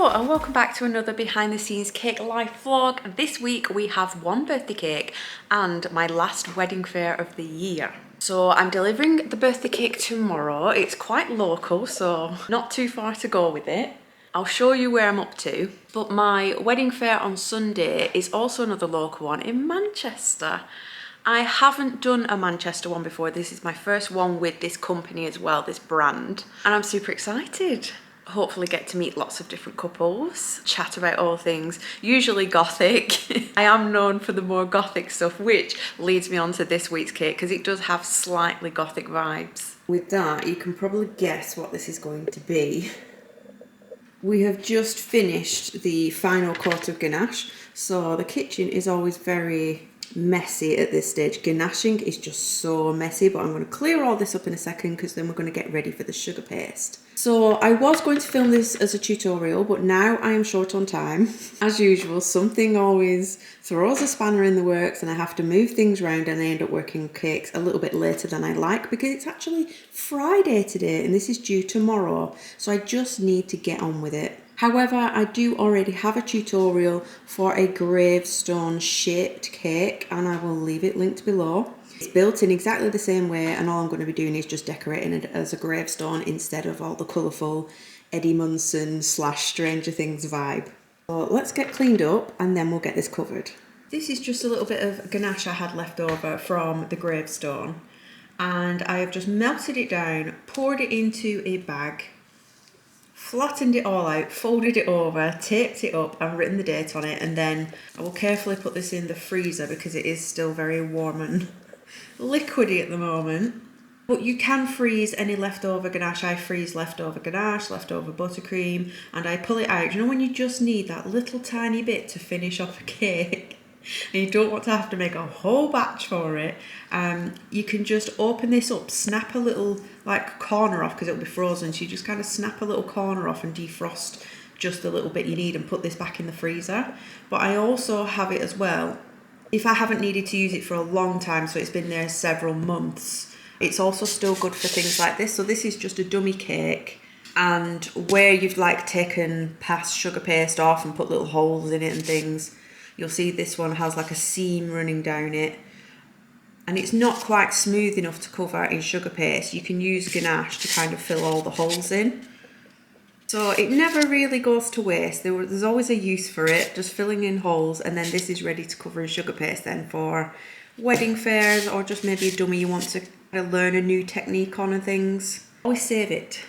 Hello and welcome back to another behind the scenes cake life vlog. This week we have one birthday cake and my last wedding fair of the year. So I'm delivering the birthday cake tomorrow. It's quite local, so not too far to go with it. I'll show you where I'm up to. But my wedding fair on Sunday is also another local one in Manchester. I haven't done a Manchester one before. This is my first one with this company as well, this brand. And I'm super excited. Hopefully get to meet lots of different couples, chat about all things, usually gothic. I am known for the more gothic stuff, which leads me on to this week's cake because it does have slightly gothic vibes. With that, you can probably guess what this is going to be. We have just finished the final coat of ganache, so the kitchen is always very messy at this stage. Ganaching is just so messy, but I'm going to clear all this up in a second because then we're going to get ready for the sugar paste. So I was going to film this as a tutorial, but now I am short on time. As usual, something always throws a spanner in the works and I have to move things around and I end up working cakes a little bit later than I like because it's actually Friday today and this is due tomorrow. So I just need to get on with it. However, I do already have a tutorial for a gravestone shaped cake and I will leave it linked below. It's built in exactly the same way and all I'm going to be doing is just decorating it as a gravestone instead of all the colourful Eddie Munson / Stranger Things vibe. So let's get cleaned up and then we'll get this covered. This is just a little bit of ganache I had left over from the gravestone and I have just melted it down, poured it into a bag, flattened it all out, folded it over, taped it up and written the date on it, and then I will carefully put this in the freezer because it is still very warm and liquidy at the moment. But you can freeze any leftover ganache. I freeze leftover ganache, leftover buttercream, and I pull it out. You know when you just need that little tiny bit to finish off a cake and you don't want to have to make a whole batch for it, you can just open this up, snap a little like corner off because it'll be frozen, so you just kind of snap a little corner off and defrost just the little bit you need and put this back in the freezer. But I also have it as well if I haven't needed to use it for a long time, so it's been there several months. It's also still good for things like this. So this is just a dummy cake, and where you've like taken past sugar paste off and put little holes in it and things, you'll see this one has like a seam running down it and it's not quite smooth enough to cover in sugar paste. You can use ganache to kind of fill all the holes in. So it never really goes to waste. There's always a use for it, just filling in holes, and then this is ready to cover in sugar paste then for wedding fairs or just maybe a dummy you want to learn a new technique on and things. Always save it.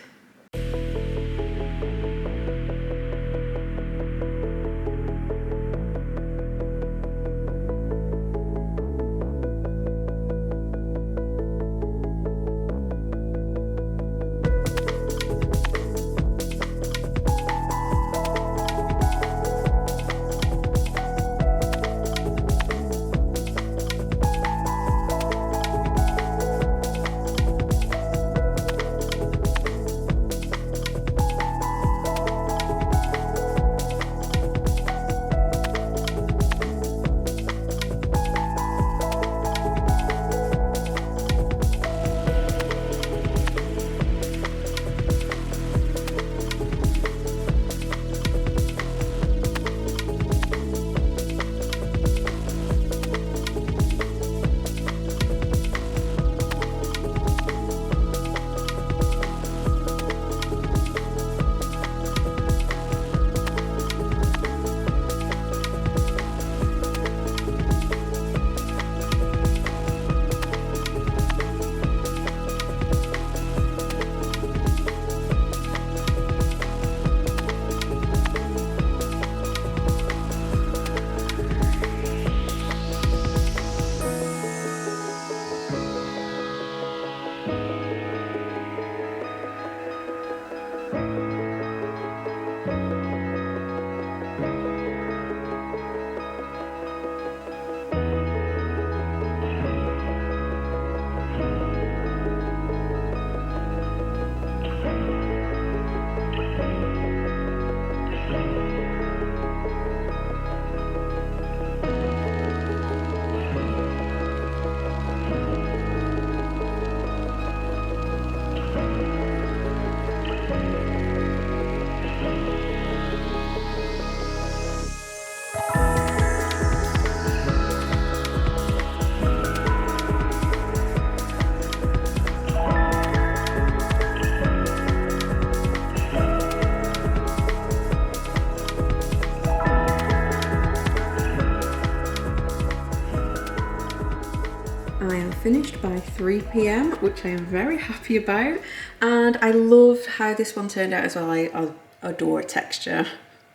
I am finished by 3 p.m, which I am very happy about. And I loved how this one turned out as well. I adore texture.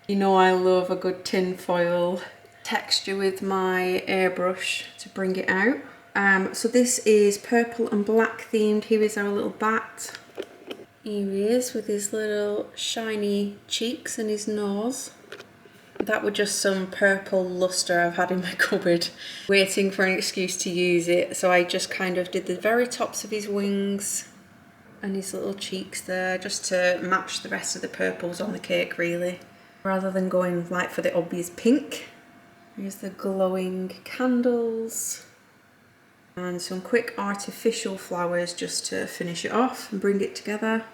You know I love a good tin foil texture with my airbrush to bring it out. So this is purple and black themed. Here is our little bat. Here he is with his little shiny cheeks and his nose. That was just some purple luster I've had in my cupboard, waiting for an excuse to use it. So I just kind of did the very tops of his wings and his little cheeks there, just to match the rest of the purples on the cake really, rather than going like for the obvious pink. Here's the glowing candles and some quick artificial flowers just to finish it off and bring it together.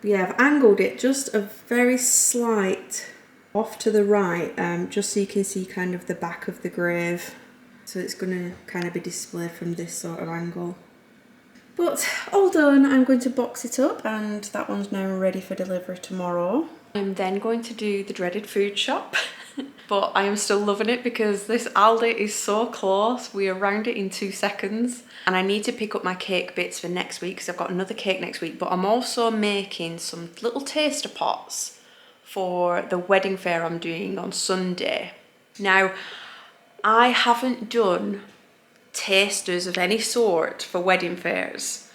Yeah, I've angled it just a very slight off to the right, just so you can see kind of the back of the grave. So it's going to kind of be displayed from this sort of angle. But all done, I'm going to box it up, and that one's now ready for delivery tomorrow. I'm then going to do the dreaded food shop. But I am still loving it because this Aldi is so close. We are around it in 2 seconds. And I need to pick up my cake bits for next week because I've got another cake next week. But I'm also making some little taster pots for the wedding fair I'm doing on Sunday. Now, I haven't done tasters of any sort for wedding fairs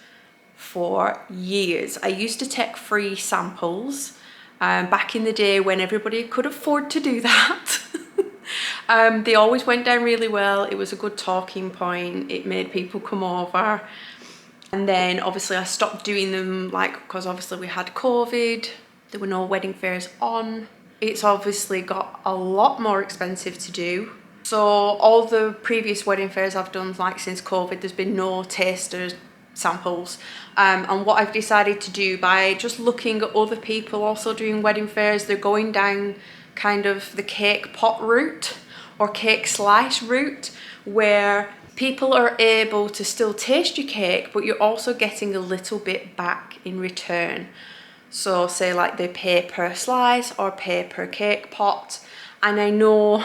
for years. I used to take free samples back in the day when everybody could afford to do that. They always went down really well. It was a good talking point. It made people come over. And then obviously I stopped doing them, like, because obviously we had COVID. There were no wedding fairs on. It's obviously got a lot more expensive to do. So all the previous wedding fairs I've done, like since COVID, there's been no taster samples. And what I've decided to do, by just looking at other people also doing wedding fairs, they're going down kind of the cake pot route or cake slice route, where people are able to still taste your cake, but you're also getting a little bit back in return. So say like they pay per slice or pay per cake pot. And I know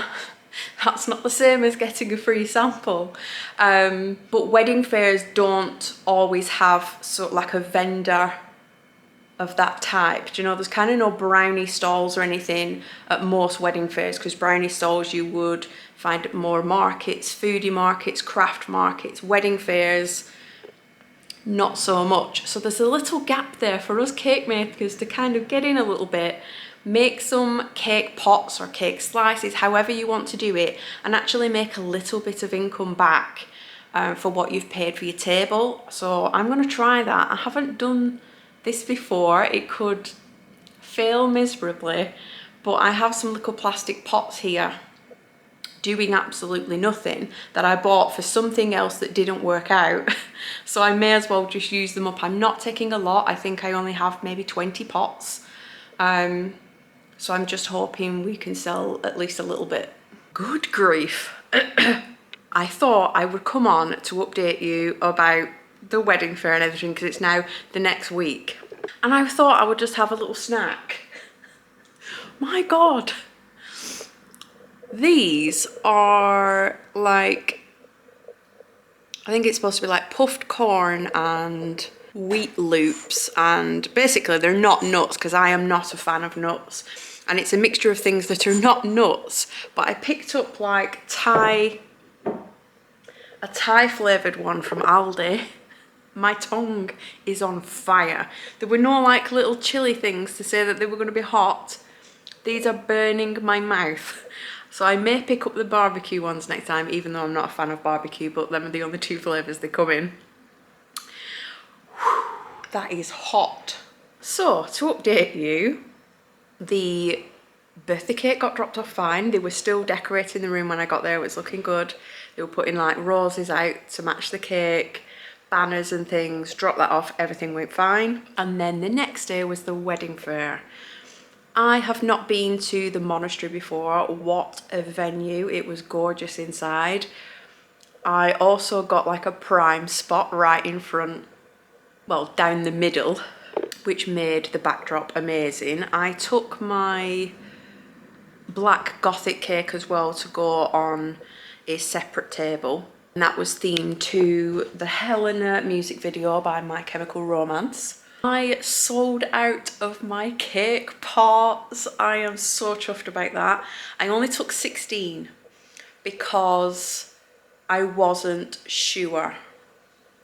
that's not the same as getting a free sample. But wedding fairs don't always have sort of like a vendor of that type. Do you know, there's kind of no brownie stalls or anything at most wedding fairs, because brownie stalls you would find at more markets, foodie markets, craft markets. Wedding fairs, not so much. So there's a little gap there for us cake makers to kind of get in a little bit, make some cake pots or cake slices, however you want to do it, and actually make a little bit of income back for what you've paid for your table. So I'm going to try that. I haven't done this before. It could fail miserably, but I have some little plastic pots here doing absolutely nothing that I bought for something else that didn't work out. So I may as well just use them up. I'm not taking a lot. I think I only have maybe 20 pots. So I'm just hoping we can sell at least a little bit. Good grief. I thought I would come on to update you about the wedding fair and everything, because it's now the next week. And I thought I would just have a little snack. My God. These are like, I think it's supposed to be like puffed corn and wheat loops, and basically they're not nuts because I am not a fan of nuts, and it's a mixture of things that are not nuts. But I picked up like a Thai flavoured one from Aldi. My tongue is on fire. There were no like little chili things to say that they were going to be hot. These are burning my mouth. So I may pick up the barbecue ones next time, even though I'm not a fan of barbecue, but them are the only 2 flavours they come in. Whew, that is hot. So to update you, the birthday cake got dropped off fine. They were still decorating the room when I got there. It was looking good. They were putting like roses out to match the cake, banners and things. Dropped that off, everything went fine. And then the next day was the wedding fair. I have not been to the monastery before. What a venue. It was gorgeous inside. I also got like a prime spot right in front, well, down the middle, which made the backdrop amazing. I took my black gothic cake as well to go on a separate table. And that was themed to the Helena music video by My Chemical Romance. I sold out of my cake pots. I am so chuffed about that. I only took 16 because I wasn't sure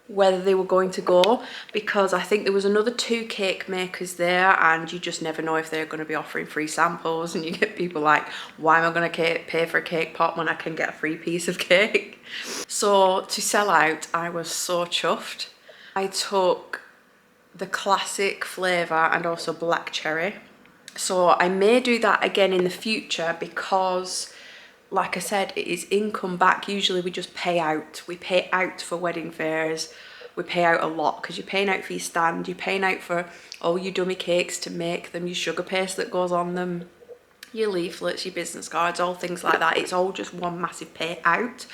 whether they were going to go, because I think there was another 2 cake makers there, and you just never know if they're going to be offering free samples, and you get people like, why am I going to pay for a cake pot when I can get a free piece of cake? So to sell out, I was so chuffed. I took the classic flavour and also black cherry. So I may do that again in the future because, like I said, it is income back. Usually we just pay out. We pay out for wedding fairs. We pay out a lot because you're paying out for your stand, you're paying out for all your dummy cakes to make them, your sugar paste that goes on them, your leaflets, your business cards, all things like that. It's all just one massive pay out,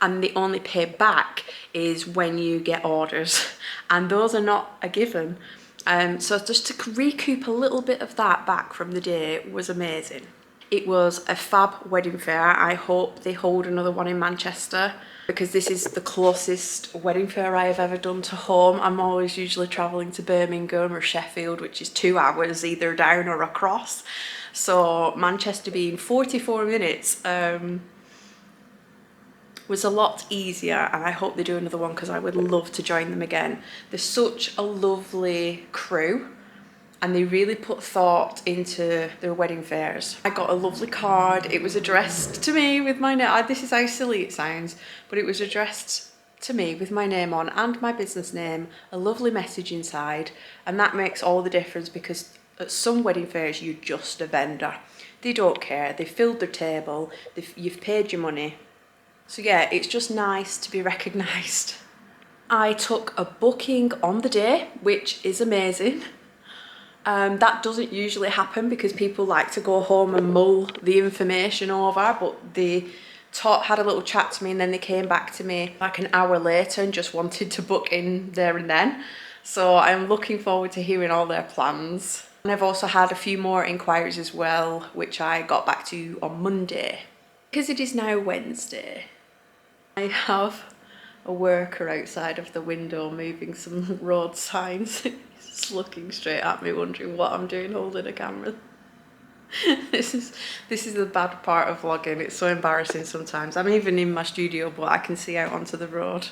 and the only pay back is when you get orders, and those are not a given. So just to recoup a little bit of that back from the day was amazing. It was a fab wedding fair. I hope they hold another one in Manchester, because this is the closest wedding fair I have ever done to home. I'm always usually travelling to Birmingham or Sheffield, which is 2 hours either down or across. So Manchester being 44 minutes was a lot easier, and I hope they do another one because I would love to join them again. They're such a lovely crew, and they really put thought into their wedding fairs. I got a lovely card. It was addressed to me with my name. This is how silly it sounds, but it was addressed to me with my name on and my business name, a lovely message inside, and that makes all the difference, because at some wedding fairs you're just a vendor. They don't care. They filled their table. You've paid your money. So yeah, it's just nice to be recognised. I took a booking on the day, which is amazing. That doesn't usually happen because people like to go home and mull the information over, but they had a little chat to me, and then they came back to me like an hour later and just wanted to book in there and then. So I'm looking forward to hearing all their plans. And I've also had a few more inquiries as well, which I got back to on Monday. Because it is now Wednesday, I have a worker outside of the window moving some road signs. He's looking straight at me, wondering what I'm doing holding a camera. This is the bad part of vlogging. It's so embarrassing sometimes. I'm even in my studio, but I can see out onto the road.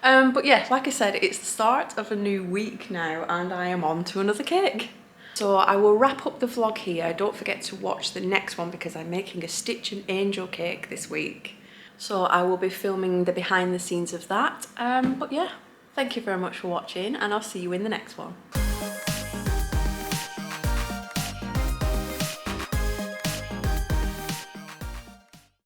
But yeah, like I said, it's the start of a new week now, and I am on to another cake. So I will wrap up the vlog here. Don't forget to watch the next one because I'm making a Stitch and Angel cake this week. So I will be filming the behind the scenes of that. But yeah, thank you very much for watching, and I'll see you in the next one.